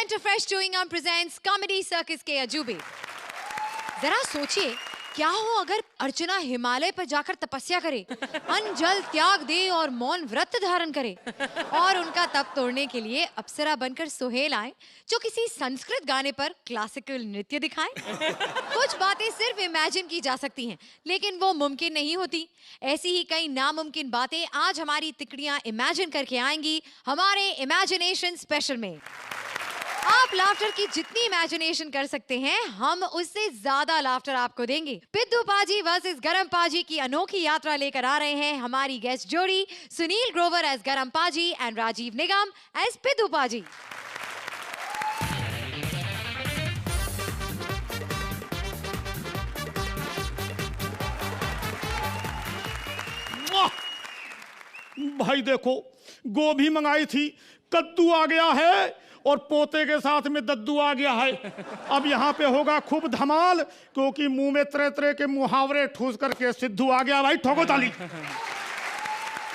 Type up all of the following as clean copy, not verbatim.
Enter Fresh Chewing Gum presents Comedy Circus के अजूबे। जरा सोचिए, क्या हो अगर अर्चना हिमालय पर जाकर तपस्या करे, अन्न जल त्याग दे और मौन व्रत धारण करे, और उनका तप तोड़ने के लिए अप्सरा बनकर सुहेल आए जो किसी संस्कृत गाने पर क्लासिकल नृत्य दिखाए। कुछ बातें सिर्फ इमेजिन की जा सकती हैं, लेकिन वो मुमकिन नहीं होती। ऐसी ही कई नामुमकिन बातें आज हमारी तिकड़ियां इमेजिन करके आएंगी हमारे इमेजिनेशन स्पेशल में। आप लाफ्टर की जितनी इमेजिनेशन कर सकते हैं, हम उससे ज्यादा लाफ्टर आपको देंगे। पिद्दू पाजी वर्सेस गरम पाजी की अनोखी यात्रा लेकर आ रहे हैं हमारी गेस्ट जोड़ी सुनील ग्रोवर एज गरम पाजी एंड राजीव निगम एज पिद्दू पाजी। भाई देखो, गोभी मंगाई थी, कद्दू आ गया है और पोते के साथ में दद्दू आ गया है। अब यहाँ पे होगा खूब धमाल, क्योंकि मुंह में तरह तरह के मुहावरे ठूस करके सिद्धू आ गया। भाई ठोको ताली।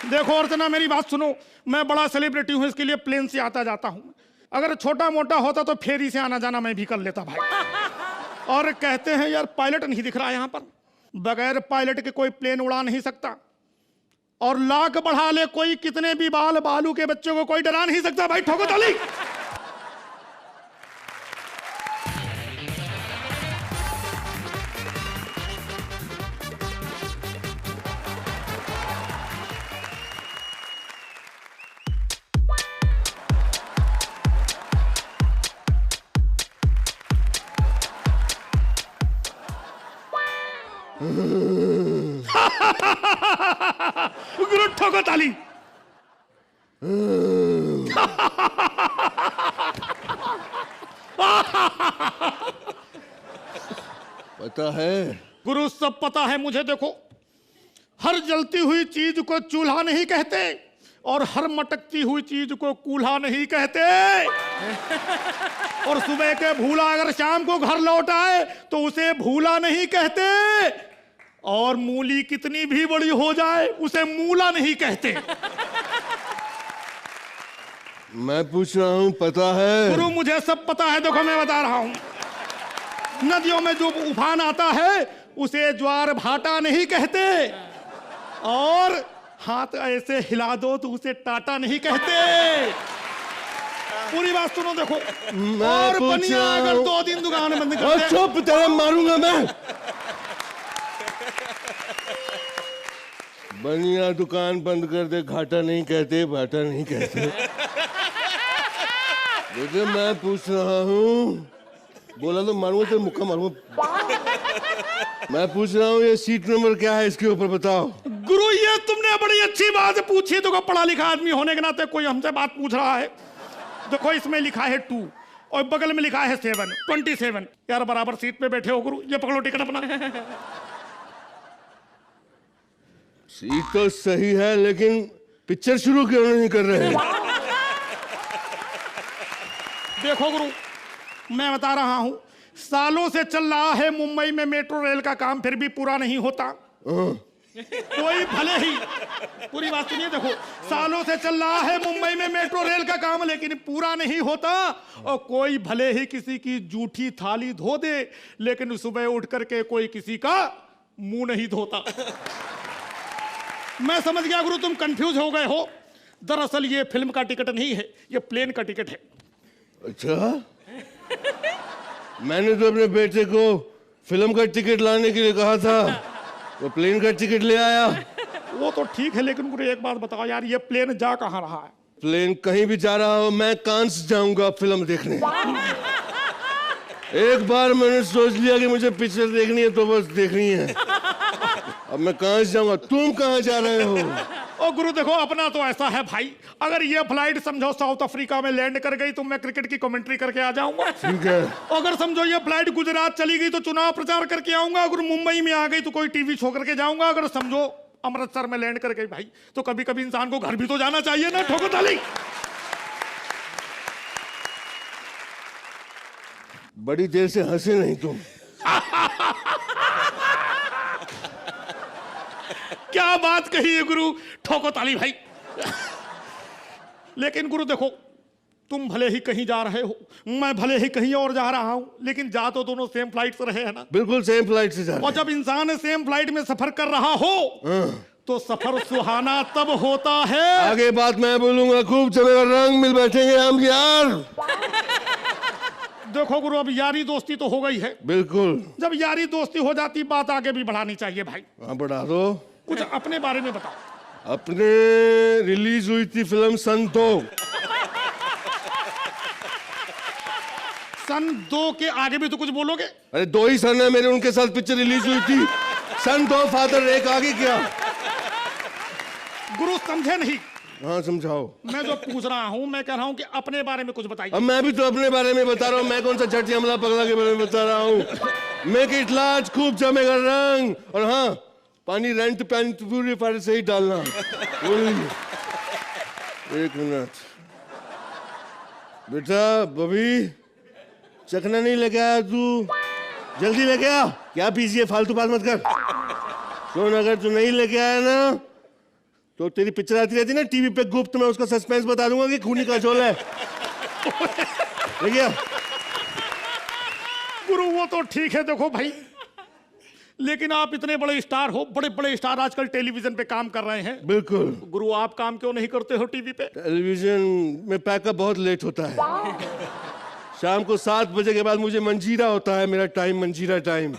देखो अर्चना, मेरी बात सुनो, मैं बड़ा सेलिब्रिटी हूँ, इसके लिए प्लेन से आता जाता हूँ। अगर छोटा मोटा होता तो फेरी से आना जाना मैं भी कर लेता भाई। और कहते हैं यार पायलट नहीं दिख रहा यहाँ पर, बगैर पायलट के कोई प्लेन उड़ा नहीं सकता। और लाख बढ़ा ले कोई, कितने भी बाल बालू के बच्चों को कोई डरा नहीं सकता। भाई ठोको ताली। गुरु ठोको ताली। पता है गुरु, सब पता है मुझे। देखो, हर जलती हुई चीज को चूल्हा नहीं कहते और हर मटकती हुई चीज को कूल्हा नहीं कहते। और सुबह के भूला अगर शाम को घर लौट आए तो उसे भूला नहीं कहते। और मूली कितनी भी बड़ी हो जाए उसे मूला नहीं कहते। मैं पूछ रहा हूँ, पता है? गुरु मुझे सब पता है। देखो मैं बता रहा हूँ, नदियों में जो उफान आता है उसे ज्वार भाटा नहीं कहते। और हाथ ऐसे हिला दो तो उसे टाटा नहीं कहते। पूरी बात सुनो। देखो, और बनिया अगर 2 दिन दुकान बंद कर दे, चुप, तेरे मारूंगा मैं। बनिया दुकान बंद कर दे, घाटा नहीं कहते, भाटा नहीं कहते। देखो मैं पूछ रहा हूँ, बोला तो मारूंगा, तेरे मुक्का मारूंगा। मैं पूछ रहा हूँ, ये सीट नंबर क्या है, इसके ऊपर बताओ। गुरु ये तुमने बड़ी अच्छी बात पूछी। तो पढ़ा लिखा आदमी होने के नाते कोई हमसे बात पूछ रहा है। देखो इसमें लिखा है 2 और बगल में लिखा है 7, 27। यार बराबर सीट पे बैठे हो गुरु, ये पकड़ो टिकट अपना। सीट तो सही है, लेकिन पिक्चर शुरू क्यों नहीं कर रहे हैं? देखो गुरु, मैं बता रहा हूं, सालों से चल रहा है मुंबई में मेट्रो रेल का काम, फिर भी पूरा नहीं होता। कोई भले ही, पूरी बात सुनिए। देखो, सालों से चल रहा है मुंबई में मेट्रो रेल का काम, लेकिन पूरा नहीं होता। और कोई भले ही किसी की जूठी थाली धो दे, लेकिन सुबह उठ करके कोई किसी का मुंह नहीं धोता। मैं समझ गया गुरु, तुम कंफ्यूज हो गए हो। दरअसल ये फिल्म का टिकट नहीं है, ये प्लेन का टिकट है। अच्छा, मैंने तो अपने बेटे को फिल्म का टिकट लाने के लिए कहा था, वो प्लेन का टिकट ले आया। वो तो ठीक है, लेकिन गुरु एक बात बताओ यार, ये प्लेन जा कहाँ रहा है? प्लेन कहीं भी जा रहा हो, मैं कांस जाऊंगा फिल्म देखने। एक बार मैंने सोच लिया कि मुझे पिक्चर देखनी है तो बस देखनी है। अब मैं कहाँ जाऊंगा? तुम कहाँ जा रहे हो? ओ गुरु देखो, अपना तो ऐसा है भाई, अगर ये फ्लाइट समझो साउथ अफ्रीका में लैंड कर गई तो मैं क्रिकेट की कमेंट्री करके आ जाऊंगा। ठीक है। अगर समझो ये फ्लाइट गुजरात चली गई तो चुनाव प्रचार करके आऊंगा। अगर मुंबई में आ गई तो कोई टीवी शो करके जाऊंगा। अगर समझो अमृतसर में लैंड कर गई भाई, तो कभी कभी इंसान को घर भी तो जाना चाहिए ना। ठोको ताली। बड़ी देर से हंसे नहीं तुम। क्या बात कही है गुरु, ठोको ताली भाई। लेकिन गुरु देखो, तुम भले ही कहीं जा रहे हो, मैं भले ही कहीं और जा रहा हूँ, लेकिन जा तो दोनों सेम फ्लाइट से रहे हैं ना। बिल्कुल सेम फ्लाइट से जा रहे और जब इंसान सेम फ्लाइट में सफर कर रहा हो तो सफर सुहाना तब होता है। आगे बात मैं बोलूंगा, खूब चलेगा, रंग मिल बैठेंगे हम यार। देखो गुरु, अब यारी दोस्ती तो हो गई है। बिल्कुल। जब यारी दोस्ती हो जाती, बात आगे भी बढ़ानी चाहिए भाई। हाँ बढ़ा दो। कुछ अपने बारे में बताओ। अपने रिलीज हुई थी फिल्म सन 2। सन 2 के आगे भी तो कुछ बोलोगे? अरे 2 ही सन है मेरे, उनके साथ पिक्चर रिलीज हुई थी। सन 2 फादर, एक आगे क्या? गुरु समझे नहीं। हाँ समझाओ। मैं जो पूछ रहा हूँ, मैं कह रहा हूँ कि अपने बारे में कुछ बताइए। अब मैं भी तो अपने बारे में बता रहा हूँ, मैं कौन सा झटी हमला पगला के बारे में बता रहा हूँ। मेक इट लार्ज, खूब जमेगा रंग, और हाँ पानी रेंट पैन पूरी पर से ही डालना। एक मिनट बेटा, बबी चखना नहीं लेके आया तू, जल्दी लेके आ। क्या पीजिए, फालतू बात मत कर। सुन, अगर तू नहीं लेके आया ना तो तेरी पिक्चर आती रहती ना टीवी पे गुप्त, में उसका सस्पेंस बता दूंगा कि खूनी का झोल है। लेके आ। गुरु वो तो ठीक है, देखो भाई, लेकिन आप इतने बड़े स्टार हो, बड़े बड़े स्टार आजकल टेलीविजन पे काम कर रहे हैं। बिल्कुल। गुरु आप काम क्यों नहीं करते हो टीवी पे? टेलीविजन में पैकअप बहुत लेट होता है। शाम को 7 बजे के बाद मुझे मंजीरा होता है, मेरा टाइम मंजीरा टाइम,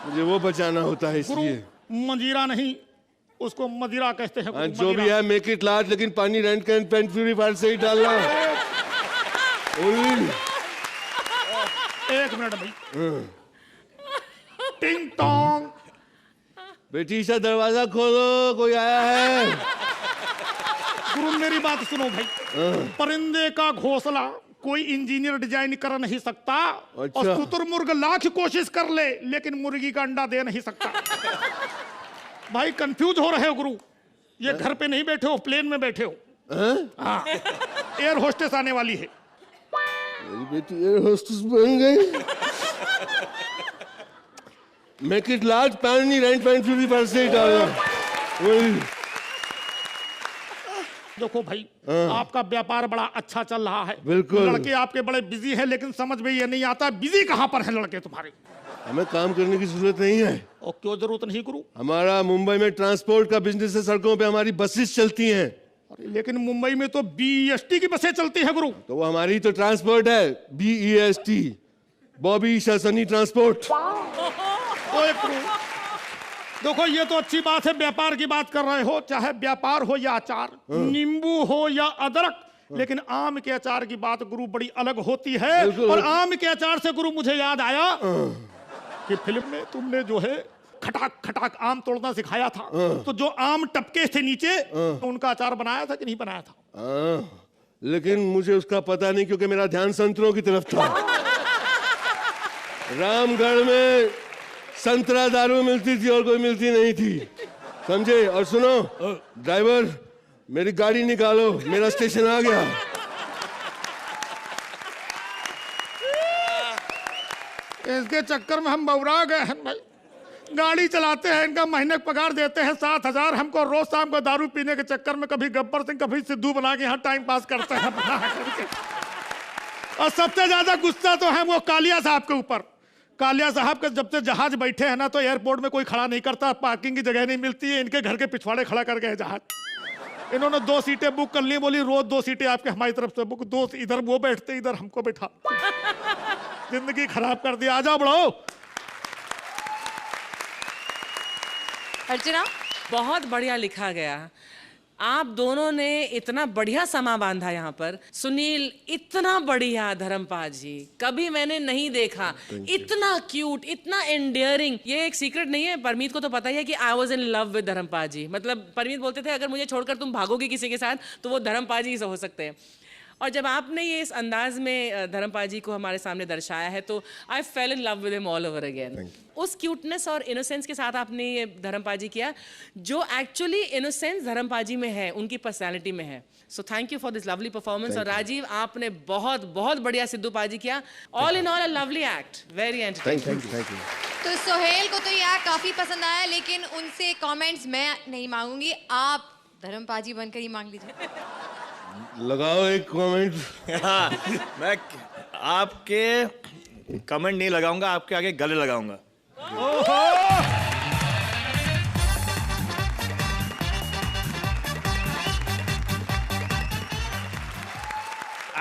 मुझे वो बचाना होता है, इसलिए। मंजीरा नहीं, उसको मदिरा कहते हैं। जो भी है, मेक इट लार्ज, लेकिन पानी रेंट कैन पेन प्यूरीफायर से ही डालना। एक मिनट भाई। टिंग टोंग। बेटी सा दरवाजा खोलो, कोई आया है। गुरु मेरी बात सुनो भाई। परिंदे का घोंसला कोई इंजीनियर डिजाइन कर नहीं सकता। अच्छा। और शुतुरमुर्ग लाख कोशिश कर ले, लेकिन मुर्गी का अंडा दे नहीं सकता। भाई कंफ्यूज हो रहे हो गुरु, ये घर पे नहीं बैठे हो, प्लेन में बैठे हो। हाँ, एयर होस्टेस आने वाली है। मेरी बेटी एयर होस्टेस बन गई। मेक इट लार्ज, पानी रेंट पेन प्यूरीफायर से ही डालना। देखो भाई, आपका व्यापार बड़ा अच्छा चल रहा है। बिल्कुल। लड़के आपके बड़े बिजी हैं, लेकिन समझ में ये नहीं आता बिजी कहाँ पर है लड़के तुम्हारे। हमें काम करने की जरूरत नहीं है। और क्यों जरूरत नहीं गुरु? हमारा मुंबई में ट्रांसपोर्ट का बिजनेस है, सड़कों पे हमारी बसेस चलती हैं। अरे लेकिन मुंबई में तो BEST की बसें चलती हैं गुरु। तो वो हमारी तो ट्रांसपोर्ट है, BEST, बॉबी शासनी ट्रांसपोर्ट। ओए गुरु, देखो ये तो अच्छी बात है, व्यापार की बात कर रहे हो, चाहे व्यापार हो या अचार, नींबू हो या अदरक, लेकिन आम के अचार की बात गुरु बड़ी अलग होती है। और आम के अचार से गुरु मुझे याद आया कि फिल्म में तुमने जो है खटाक खटाक आम तोड़ना सिखाया था, तो जो आम टपके थे नीचे, उनका अचार बनाया था कि नहीं बनाया था? लेकिन मुझे उसका पता नहीं, क्योंकि मेरा ध्यान संतरों की तरफ था। रामगढ़ में संतरा दारू मिलती थी और कोई मिलती नहीं थी, समझे? और सुनो ड्राइवर, मेरी गाड़ी निकालो, मेरा स्टेशन आ गया। इसके चक्कर में हम बौरा गए हैं भाई। गाड़ी चलाते हैं, इनका महीने का पगार देते हैं 7,000, हमको रोज शाम को दारू पीने के चक्कर में कभी गब्बर सिंह कभी सिद्धू बना के यहाँ टाइम पास करते हैं। और सबसे ज्यादा गुस्सा तो है वो कालिया साहब के ऊपर। कालिया साहब के जब से जहाज बैठे हैं ना, तो एयरपोर्ट में कोई खड़ा नहीं करता, पार्किंग की जगह नहीं मिलती है, इनके घर के पिछवाड़े खड़ा कर गए जहाज। इन्होंने 2 सीटें बुक कर ली, बोली रोज 2 सीटें आपके हमारी तरफ से बुक, 2 इधर वो बैठते, इधर हमको बैठा। जिंदगी खराब कर दिया। आ जाओ बढ़ो। अर्चना, बहुत बढ़िया लिखा गया। आप दोनों ने इतना बढ़िया समा बांधा यहाँ पर। सुनील, इतना बढ़िया। धर्मपाल जी, कभी मैंने नहीं देखा इतना क्यूट, इतना एंडियरिंग। ये एक सीक्रेट नहीं है, परमीत को तो पता ही है कि I was in love with Dharampal ji. मतलब परमीत बोलते थे अगर मुझे छोड़कर तुम भागोगे किसी के साथ तो वो धर्मपाल जी ही हो सकते हैं। और जब आपने ये इस अंदाज में धर्मपाल जी को हमारे सामने दर्शाया है तो I fell in love with him all over again. उस क्यूटनेस और इनोसेंस के साथ आपने ये धर्मपाल जी किया, जो एक्चुअली इनोसेंस धर्मपाल जी में है, उनकी पर्सनैलिटी में है। So thank you for this lovely performance. और राजीव, आपने बहुत बहुत बढ़िया सिद्धू पाजी किया। All in all a lovely act, very entertaining. Thank you. तो सोहेल को तो ये एक्ट काफी पसंद आया, लेकिन उनसे कमेंट्स मैं नहीं मांगूंगी, आप धर्मपाल जी बनकर ही मांग लीजिए। लगाओ एक कमेंट। हाँ, मैं आपके कमेंट नहीं लगाऊंगा, आपके आगे गले लगाऊंगा।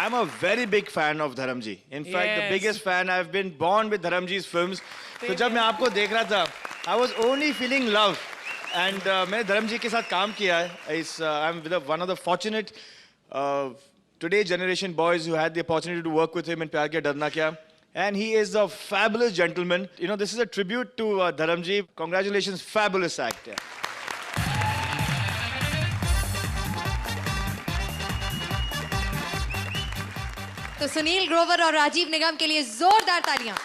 I'm a very big fan of Dharamji. In fact, the Yes. biggest fan. I've been born with Dharamji's films. तो जब मैं आपको देख रहा था, I was only feeling love. And मैंने धर्मजी के साथ काम किया है. I'm with one of the fortunate today generation boys who had the opportunity to work with him in Pyar Kiya Darna Kya. And he is a fabulous gentleman. You know, this is a tribute to Dharamji. Congratulations, fabulous actor. तो सुनील ग्रोवर और राजीव निगम के लिए जोरदार तालियां।